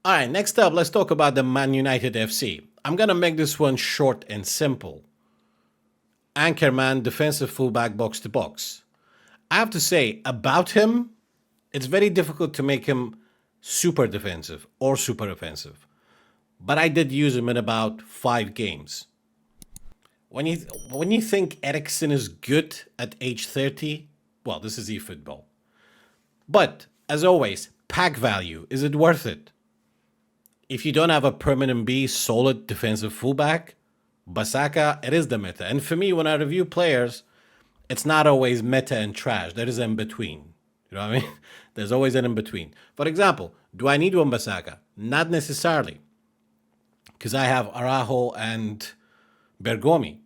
All right, next up, let's talk about the Man United FC. I'm going to make this one short and simple. Anchorman, defensive fullback, box to box. I have to say, about him, it's very difficult to make him super defensive or super offensive. But I did use him in about 5 games. When you think Eriksen is good at age 30, well, this is eFootball. But, as always, pack value. Is it worth it? If you don't have a permanent B, solid defensive fullback, Basaka, it is the meta. And for me, when I review players, it's not always meta and trash. There is in between. You know what I mean? There's always an in between. For example, do I need one Basaka? Not necessarily. Because I have Araujo and Bergomi.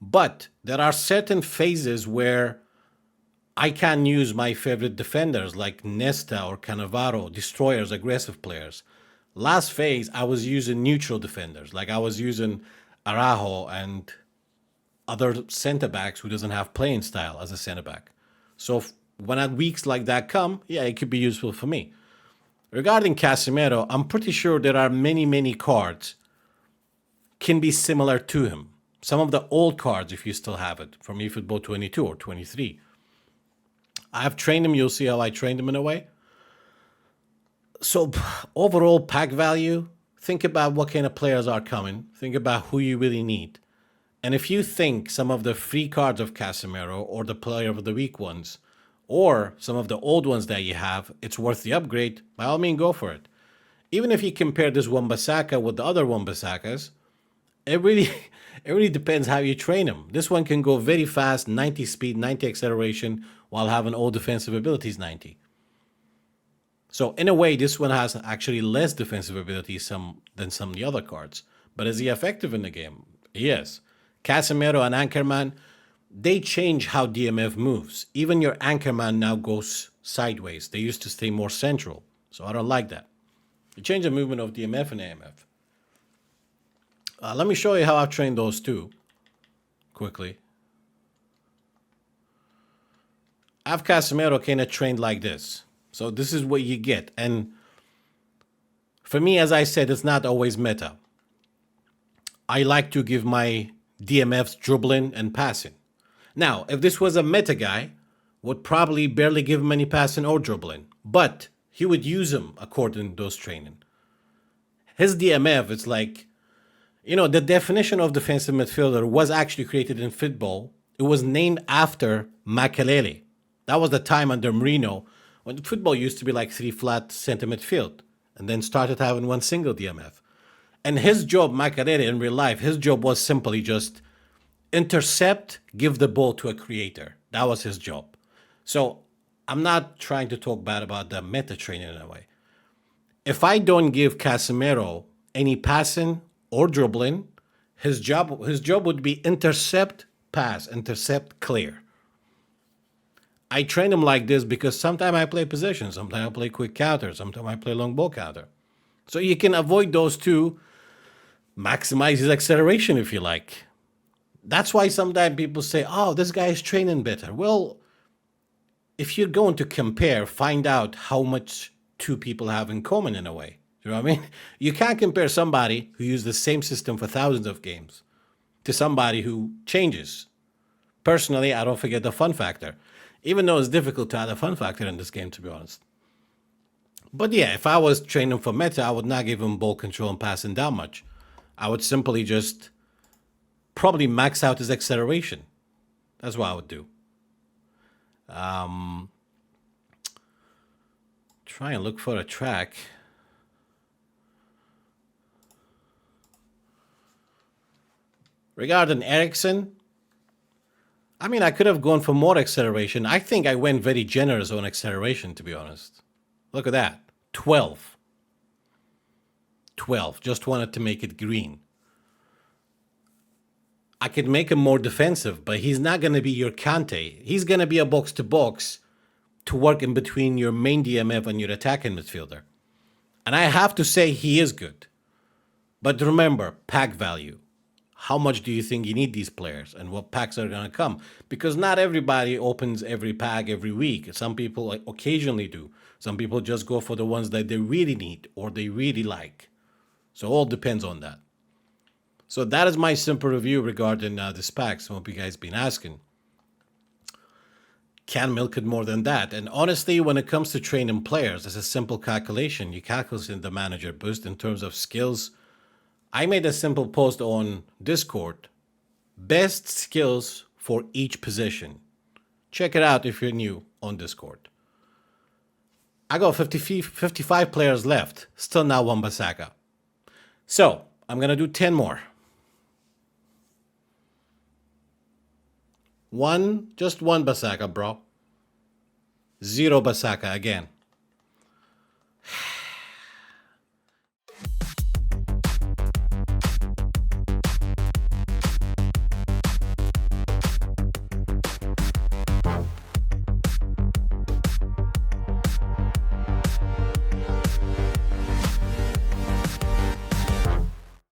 But there are certain phases where I can use my favorite defenders like Nesta or Cannavaro, destroyers, aggressive players. Last phase, I was using neutral defenders. Like I was using Araujo and other center backs who doesn't have playing style as a center back. So when at weeks like that come, yeah, it could be useful for me. Regarding Casemiro, I'm pretty sure there are many cards can be similar to him. Some of the old cards, if you still have it, from eFootball 22 or 23. I've trained him. You'll see how I trained him in a way. So overall pack value, think about what kind of players are coming. Think about who you really need. And if you think some of the free cards of Casemiro or the player of the week ones, or some of the old ones that you have, it's worth the upgrade, by all means go for it. Even if you compare this Wan-Bissaka with the other Wan-Bissakas, it really depends how you train him. This one can go very fast, 90 speed, 90 acceleration, while having all defensive abilities 90. So in a way, this one has actually less defensive abilities than some of the other cards. But is he effective in the game? Yes. Casemiro and Anchorman, they change how DMF moves. Even your Anchorman now goes sideways. They used to stay more central. So I don't like that. You change the movement of DMF and AMF. Let me show you how I've trained those two quickly. I've Casemiro kind of trained like this. So this is what you get. And for me, as I said, it's not always meta. I like to give my DMFs dribbling and passing. Now, if this was a meta guy, would probably barely give him any passing or dribbling. But he would use them according to those training. His DMF, it's like, the definition of defensive midfielder was actually created in football. It was named after Makelele. That was the time under Marino when football used to be like 3 flat center midfield and then started having one single DMF. And his job, Makelele, in real life, his job was simply just intercept, give the ball to a creator. That was his job. So I'm not trying to talk bad about the meta training in a way. If I don't give Casemiro any passing or dribbling, his job would be intercept, pass, intercept, clear. I train him like this because sometimes I play possession, sometimes I play quick counter, sometimes I play long ball counter. So you can avoid those two, maximize his acceleration if you like. That's why sometimes people say, oh, this guy is training better. Well, if you're going to compare, find out how much two people have in common in a way. You know what I mean? You can't compare somebody who used the same system for thousands of games to somebody who changes. Personally, I don't forget the fun factor, even though it's difficult to add a fun factor in this game, to be honest. But yeah, if I was training for meta, I would not give him ball control and passing down much. I would simply just probably max out his acceleration. That's what I would do. Try and look for a track. Regarding Eriksen, I could have gone for more acceleration. I think I went very generous on acceleration, to be honest. Look at that. 12. Just wanted to make it green. I could make him more defensive, but he's not going to be your Kante. He's going to be a box-to-box to work in between your main DMF and your attacking midfielder. And I have to say he is good. But remember, pack value. how much do you think you need these players and what packs are going to come? Because not everybody opens every pack every week. Some people occasionally do. Some people just go for the ones that they really need or they really like. So it all depends on that. So that is my simple review regarding this pack. Some of you guys been asking. Can milk it more than that? And honestly, when it comes to training players, it's a simple calculation. You calculate the manager boost in terms of skills. I made a simple post on Discord. Best skills for each position. Check it out if you're new on Discord. I got 55 players left. Still not one Basaka. So I'm going to do 10 more. Just one Basaka, bro. 0 Basaka again.